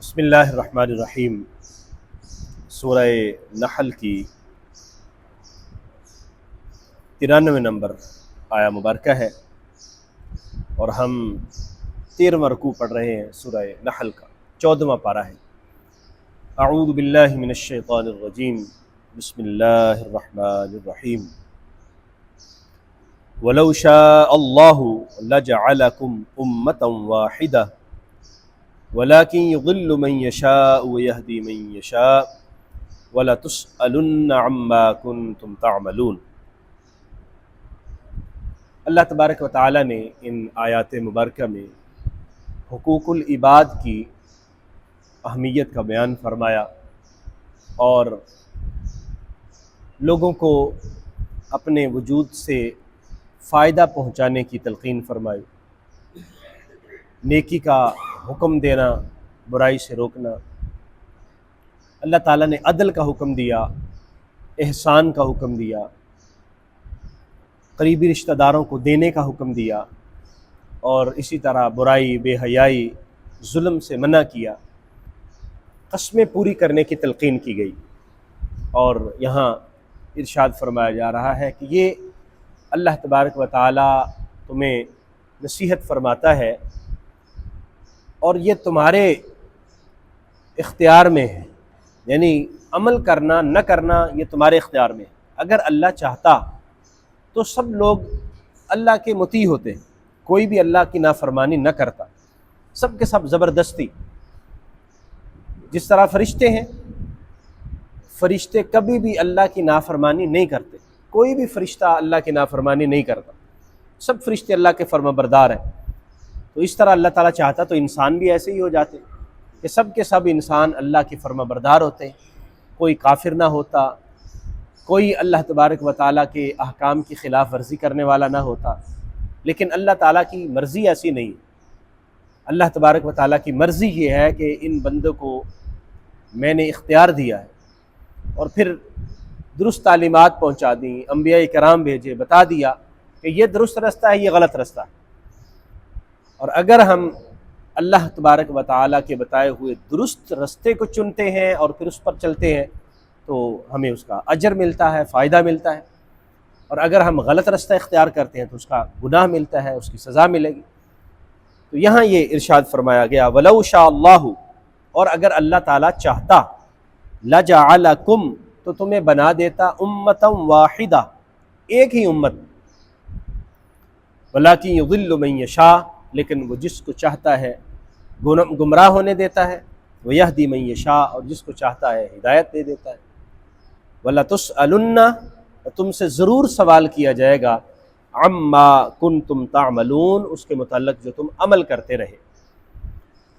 بسم اللہ الرحمن الرحیم۔ سورہ نحل کی 93 نمبر آیا مبارکہ ہے اور ہم 13واں رکوع پڑھ رہے ہیں سورہ نحل کا 14واں پارہ ہے۔ اعوذ باللہ من الشیطان الرجیم، بسم اللہ الرحمن الرحیم۔ وَلَوْ شَاءَ اللَّهُ لَجَعَلَكُمْ أُمَّةً وَاحِدَةً وَلَكِنْ يُضِلُّ مَنْ يَشَاءُ وَيَهْدِي مَنْ يَشَاءُ وَلَتُسْأَلُنَّ عَمَّا كُنْتُمْ تَعْمَلُونَ۔ اللہ تبارک و تعالیٰ نے ان آیات مبارکہ میں حقوق العباد کی اہمیت کا بیان فرمایا اور لوگوں کو اپنے وجود سے فائدہ پہنچانے کی تلقین فرمائی، نیکی کا حکم دینا، برائی سے روکنا۔ اللہ تعالیٰ نے عدل کا حکم دیا، احسان کا حکم دیا، قریبی رشتہ داروں کو دینے کا حکم دیا، اور اسی طرح برائی، بے حیائی، ظلم سے منع کیا، قسمیں پوری کرنے کی تلقین کی گئی۔ اور یہاں ارشاد فرمایا جا رہا ہے کہ یہ اللہ تبارک و تعالیٰ تمہیں نصیحت فرماتا ہے اور یہ تمہارے اختیار میں ہے، یعنی عمل کرنا نہ کرنا یہ تمہارے اختیار میں ہے۔ اگر اللہ چاہتا تو سب لوگ اللہ کے مطیع ہوتے، کوئی بھی اللہ کی نافرمانی نہ کرتا، سب کے سب زبردستی۔ جس طرح فرشتے ہیں، فرشتے کبھی بھی اللہ کی نافرمانی نہیں کرتے، کوئی بھی فرشتہ اللہ کی نافرمانی نہیں کرتا، سب فرشتے اللہ کے فرما بردار ہیں۔ تو اس طرح اللہ تعالیٰ چاہتا تو انسان بھی ایسے ہی ہو جاتے کہ سب کے سب انسان اللہ کی فرما بردار ہوتے، کوئی کافر نہ ہوتا، کوئی اللہ تبارک و تعالیٰ کے احکام کی خلاف ورزی کرنے والا نہ ہوتا۔ لیکن اللہ تعالیٰ کی مرضی ایسی نہیں۔ اللہ تبارک و تعالیٰ کی مرضی یہ ہے کہ ان بندوں کو میں نے اختیار دیا ہے اور پھر درست تعلیمات پہنچا دیں، انبیاء کرام بھیجے، بتا دیا کہ یہ درست رستہ ہے، یہ غلط رستہ ہے۔ اور اگر ہم اللہ تبارک و تعالیٰ کے بتائے ہوئے درست رستے کو چنتے ہیں اور پھر اس پر چلتے ہیں تو ہمیں اس کا اجر ملتا ہے، فائدہ ملتا ہے، اور اگر ہم غلط رستہ اختیار کرتے ہیں تو اس کا گناہ ملتا ہے، اس کی سزا ملے گی۔ تو یہاں یہ ارشاد فرمایا گیا وَلَوْ شَاءَ اللَّهُ، اور اگر اللہ تعالیٰ چاہتا، لَجَعَلَكُمْ، تو تمہیں بنا دیتا اُمَّةً وَاحِدَةً، ایک ہی امت، وَلَكِنْ يُضِلُّ مَنْ يَشَاءُ، لیکن وہ جس کو چاہتا ہے گمراہ ہونے دیتا ہے، وَيَهْدِي مَن يَشَاءُ، اور جس کو چاہتا ہے ہدایت دے دیتا ہے۔ وَلَتُسْأَلُنَّ، تم سے ضرور سوال کیا جائے گا، عَمَّا كُنْتُمْ تَعْمَلُونَ، اس کے متعلق جو تم عمل کرتے رہے۔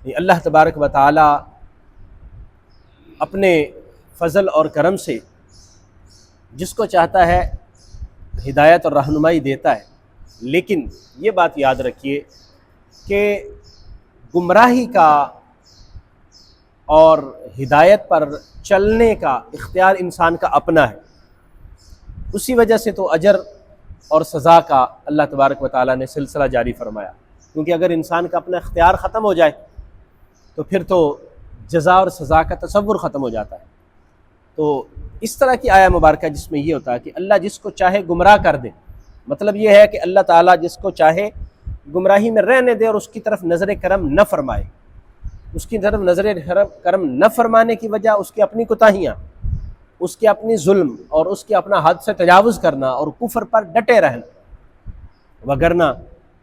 اللہ تبارک و تعالی اپنے فضل اور کرم سے جس کو چاہتا ہے ہدایت اور رہنمائی دیتا ہے، لیکن یہ بات یاد رکھیے کہ گمراہی کا اور ہدایت پر چلنے کا اختیار انسان کا اپنا ہے۔ اسی وجہ سے تو اجر اور سزا کا اللہ تبارک و تعالیٰ نے سلسلہ جاری فرمایا، کیونکہ اگر انسان کا اپنا اختیار ختم ہو جائے تو پھر تو جزا اور سزا کا تصور ختم ہو جاتا ہے۔ تو اس طرح کی آیہ مبارکہ جس میں یہ ہوتا ہے کہ اللہ جس کو چاہے گمراہ کر دے، مطلب یہ ہے کہ اللہ تعالیٰ جس کو چاہے گمراہی میں رہنے دے اور اس کی طرف نظر کرم نہ فرمائے۔ اس کی طرف نظر کرم نہ فرمانے کی وجہ اس کی اپنی کوتاہیاں، اس کے اپنی ظلم اور اس کے اپنا حد سے تجاوز کرنا اور کفر پر ڈٹے رہنا۔ وگرنہ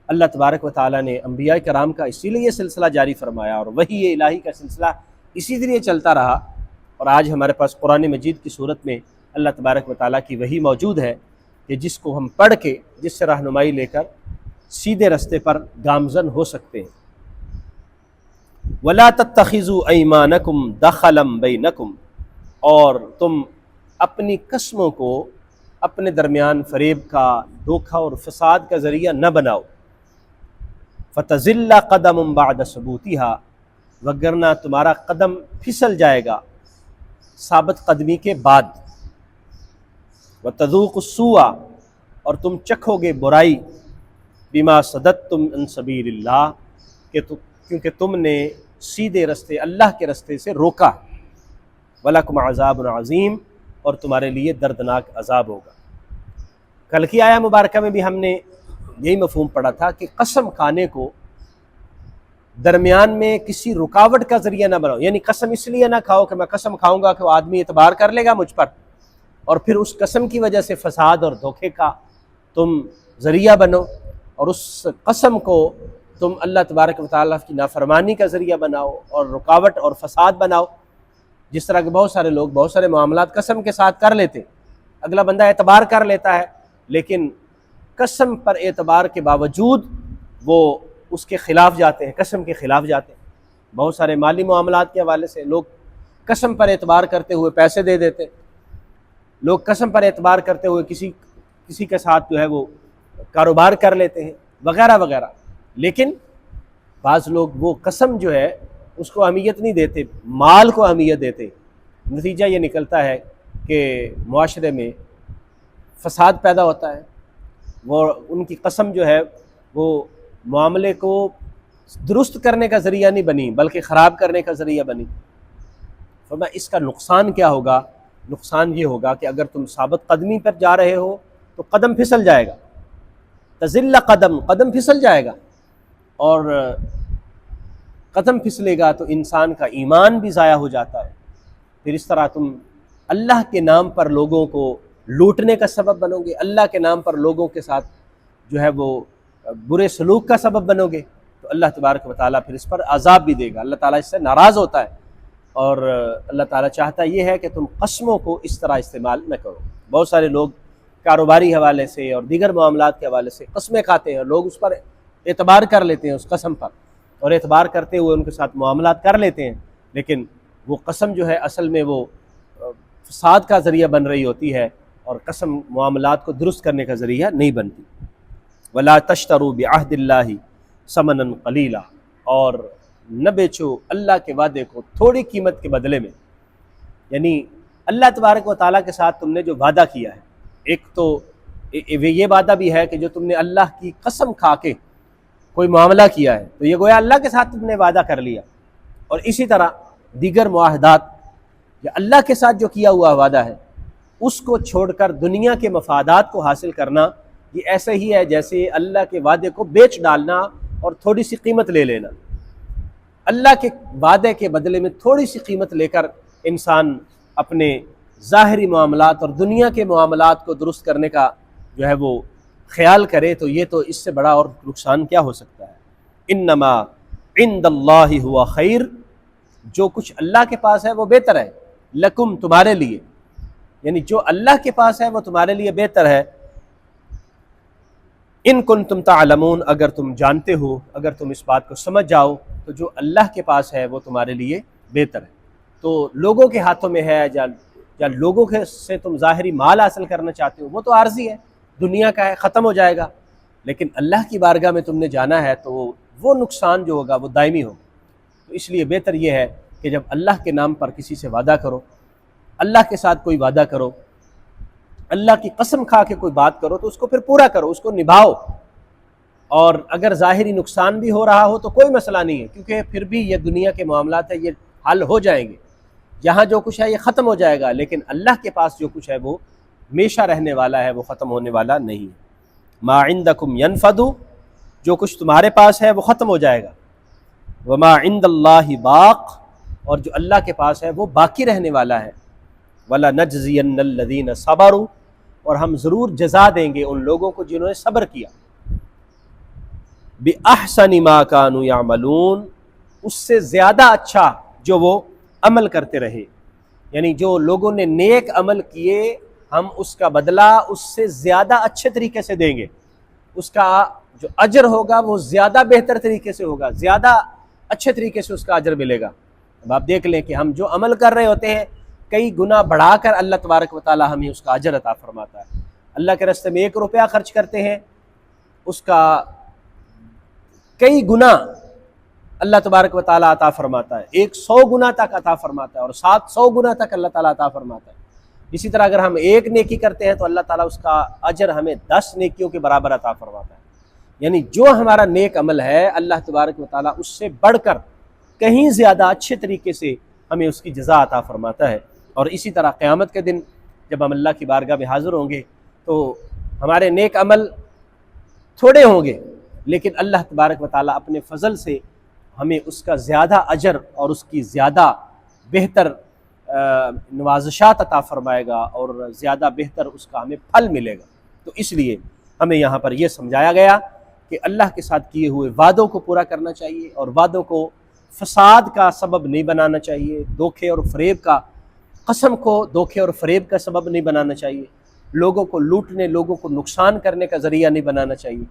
اللہ تبارک و تعالیٰ نے انبیاء کرام کا اسی لیے سلسلہ جاری فرمایا اور وحی الہی کا سلسلہ اسی لیے چلتا رہا، اور آج ہمارے پاس قرآن مجید کی صورت میں اللہ تبارک و تعالیٰ کی وحی موجود ہے کہ جس کو ہم پڑھ کے، جس سے رہنمائی لے کر سیدھے رستے پر گامزن ہو سکتے ہیں۔ وَلَا تَتَّخِذُوا أَيْمَانَكُمْ دَخَلًا بَيْنَكُمْ، اور تم اپنی قسموں کو اپنے درمیان فریب کا، دھوکہ اور فساد کا ذریعہ نہ بناؤ۔ فَتَزِلَّ قَدَمٌ بَعْدَ ثُبُوتِهَا، وگرنہ تمہارا قدم پھسل جائے گا ثابت قدمی کے بعد۔ وَتَذُوقُ السُّوءَ، اور تم چکھو گے برائی، بِمَا صَدَدتُّمْ عَن سَبِيلِ اللَّهِ، کیونکہ تم نے سیدھے رستے اللہ کے رستے سے روکا، وَلَكُمْ عَذَابٌ عَظِيمٌ، اور تمہارے لیے دردناک عذاب ہوگا۔ کل کی آیہ مبارکہ میں بھی ہم نے یہی مفہوم پڑھا تھا کہ قسم کھانے کو درمیان میں کسی رکاوٹ کا ذریعہ نہ بناؤ، یعنی قسم اس لیے نہ کھاؤ کہ میں قسم کھاؤں گا کہ وہ آدمی اعتبار کر لے گا مجھ پر، اور پھر اس قسم کی وجہ سے فساد اور دھوکے کا تم ذریعہ بنو، اور اس قسم کو تم اللہ تبارک و تعالیٰ کی نافرمانی کا ذریعہ بناؤ اور رکاوٹ اور فساد بناؤ۔ جس طرح کہ بہت سارے لوگ بہت سارے معاملات قسم کے ساتھ کر لیتے، اگلا بندہ اعتبار کر لیتا ہے، لیکن قسم پر اعتبار کے باوجود وہ اس کے خلاف جاتے ہیں، قسم کے خلاف جاتے ہیں۔ بہت سارے مالی معاملات کے حوالے سے لوگ قسم پر اعتبار کرتے ہوئے پیسے دے دیتے، لوگ قسم پر اعتبار کرتے ہوئے کسی کے ساتھ جو ہے وہ کاروبار کر لیتے ہیں وغیرہ وغیرہ، لیکن بعض لوگ وہ قسم جو ہے اس کو اہمیت نہیں دیتے، مال کو اہمیت دیتے۔ نتیجہ یہ نکلتا ہے کہ معاشرے میں فساد پیدا ہوتا ہے، وہ ان کی قسم جو ہے وہ معاملے کو درست کرنے کا ذریعہ نہیں بنی بلکہ خراب کرنے کا ذریعہ بنی۔ فرمایا اس کا نقصان کیا ہوگا؟ نقصان یہ ہوگا کہ اگر تم ثابت قدمی پر جا رہے ہو تو قدم پھسل جائے گا، تزل قدم پھسل جائے گا، اور قدم پھسلے گا تو انسان کا ایمان بھی ضائع ہو جاتا ہے۔ پھر اس طرح تم اللہ کے نام پر لوگوں کو لوٹنے کا سبب بنو گے، اللہ کے نام پر لوگوں کے ساتھ جو ہے وہ برے سلوک کا سبب بنو گے، تو اللہ تبارک و تعالیٰ پھر اس پر عذاب بھی دے گا۔ اللہ تعالیٰ اس سے ناراض ہوتا ہے، اور اللہ تعالیٰ چاہتا یہ ہے کہ تم قسموں کو اس طرح استعمال نہ کرو۔ بہت سارے لوگ کاروباری حوالے سے اور دیگر معاملات کے حوالے سے قسمیں کھاتے ہیں، اور لوگ اس پر اعتبار کر لیتے ہیں، اس قسم پر، اور اعتبار کرتے ہوئے ان کے ساتھ معاملات کر لیتے ہیں، لیکن وہ قسم جو ہے اصل میں وہ فساد کا ذریعہ بن رہی ہوتی ہے، اور قسم معاملات کو درست کرنے کا ذریعہ نہیں بنتی۔ وَلَا تَشْتَرُوا بِعَهْدِ اللَّهِ ثَمَنًا قَلِيلًا، اور نہ بیچو اللہ کے وعدے کو تھوڑی قیمت کے بدلے میں، یعنی اللہ تبارک و تعالیٰ کے ساتھ تم نے جو وعدہ کیا ہے، ایک تو یہ وعدہ بھی ہے کہ جو تم نے اللہ کی قسم کھا کے کوئی معاملہ کیا ہے تو یہ گویا اللہ کے ساتھ تم نے وعدہ کر لیا، اور اسی طرح دیگر معاہدات یا اللہ کے ساتھ جو کیا ہوا وعدہ ہے اس کو چھوڑ کر دنیا کے مفادات کو حاصل کرنا، یہ ایسے ہی ہے جیسے اللہ کے وعدے کو بیچ ڈالنا اور تھوڑی سی قیمت لے لینا۔ اللہ کے وعدے کے بدلے میں تھوڑی سی قیمت لے کر انسان اپنے ظاہری معاملات اور دنیا کے معاملات کو درست کرنے کا جو ہے وہ خیال کرے، تو یہ تو اس سے بڑا اور نقصان کیا ہو سکتا ہے۔ انما عند اللہ ہوا خیر، جو کچھ اللہ کے پاس ہے وہ بہتر ہے، لکم تمہارے لیے، یعنی جو اللہ کے پاس ہے وہ تمہارے لیے بہتر ہے۔ ان کنتم تعلمون، اگر تم جانتے ہو، اگر تم اس بات کو سمجھ جاؤ تو جو اللہ کے پاس ہے وہ تمہارے لیے بہتر ہے۔ تو لوگوں کے ہاتھوں میں ہے یا لوگوں سے تم ظاہری مال حاصل کرنا چاہتے ہو، وہ تو عارضی ہے، دنیا کا ہے، ختم ہو جائے گا، لیکن اللہ کی بارگاہ میں تم نے جانا ہے تو وہ نقصان جو ہوگا وہ دائمی ہوگا۔ تو اس لیے بہتر یہ ہے کہ جب اللہ کے نام پر کسی سے وعدہ کرو، اللہ کے ساتھ کوئی وعدہ کرو، اللہ کی قسم کھا کے کوئی بات کرو تو اس کو پھر پورا کرو، اس کو نبھاؤ، اور اگر ظاہری نقصان بھی ہو رہا ہو تو کوئی مسئلہ نہیں ہے، کیونکہ پھر بھی یہ دنیا کے معاملات ہے، یہ حل ہو جائیں گے، یہاں جو کچھ ہے یہ ختم ہو جائے گا، لیکن اللہ کے پاس جو کچھ ہے وہ ہمیشہ رہنے والا ہے، وہ ختم ہونے والا نہیں ہے۔ ما عندکم ینفد، جو کچھ تمہارے پاس ہے وہ ختم ہو جائے گا، وما عند اللہ باق، اور جو اللہ کے پاس ہے وہ باقی رہنے والا ہے۔ وَلَنَجْزِيَنَّ الَّذِينَ صَبَرُوا، اور ہم ضرور جزا دیں گے ان لوگوں کو جنہوں نے صبر کیا، بِأَحْسَنِ مَا كَانُوا يَعْمَلُونَ، اس سے زیادہ اچھا جو وہ عمل کرتے رہے، یعنی جو لوگوں نے نیک عمل کیے ہم اس کا بدلہ اس سے زیادہ اچھے طریقے سے دیں گے، اس کا جو اجر ہوگا وہ زیادہ بہتر طریقے سے ہوگا، زیادہ اچھے طریقے سے اس کا اجر ملے گا۔ اب آپ دیکھ لیں کہ ہم جو عمل کر رہے ہوتے ہیں کئی گنا بڑھا کر اللہ تبارک و تعالی ہمیں اس کا اجر عطا فرماتا ہے۔ اللہ کے راستے میں 1 روپیہ خرچ کرتے ہیں، اس کا کئی گنا اللہ تبارک و تعالی عطا فرماتا ہے، 100 گنا تک عطا فرماتا ہے، اور 700 گنا تک اللہ تعالی عطا فرماتا ہے۔ اسی طرح اگر ہم 1 نیکی کرتے ہیں تو اللہ تعالیٰ اس کا اجر ہمیں 10 نیکیوں کے برابر عطا فرماتا ہے۔ یعنی جو ہمارا نیک عمل ہے اللہ تبارک و تعالیٰ اس سے بڑھ کر کہیں زیادہ اچھے طریقے سے ہمیں اس کی جزا عطا فرماتا ہے۔ اور اسی طرح قیامت کے دن جب ہم اللہ کی بارگاہ میں حاضر ہوں گے تو ہمارے نیک عمل تھوڑے ہوں گے، لیکن اللہ تبارک و تعالیٰ اپنے فضل سے ہمیں اس کا زیادہ اجر اور اس کی زیادہ بہتر نوازشات عطا فرمائے گا، اور زیادہ بہتر اس کا ہمیں پھل ملے گا۔ تو اس لیے ہمیں یہاں پر یہ سمجھایا گیا کہ اللہ کے ساتھ کیے ہوئے وعدوں کو پورا کرنا چاہیے، اور وعدوں کو فساد کا سبب نہیں بنانا چاہیے، دھوکے اور فریب کا، قسم کو دھوکے اور فریب کا سبب نہیں بنانا چاہیے، لوگوں کو لوٹنے، لوگوں کو نقصان کرنے کا ذریعہ نہیں بنانا چاہیے،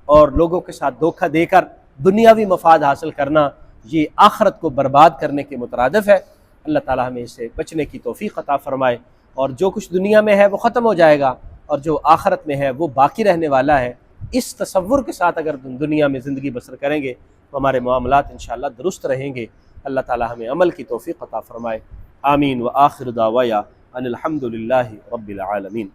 اور لوگوں کے ساتھ دھوکہ دے کر دنیاوی مفاد حاصل کرنا یہ آخرت کو برباد کرنے کے مترادف ہے۔ اللہ تعالی ہمیں اس سے بچنے کی توفیق عطا فرمائے، اور جو کچھ دنیا میں ہے وہ ختم ہو جائے گا، اور جو آخرت میں ہے وہ باقی رہنے والا ہے۔ اس تصور کے ساتھ اگر دنیا میں زندگی بسر کریں گے تو ہمارے معاملات انشاءاللہ درست رہیں گے۔ اللہ تعالی ہمیں عمل کی توفیق عطا فرمائے۔ آمین۔ وآخر دعوایا ان الحمد للہ رب العالمین۔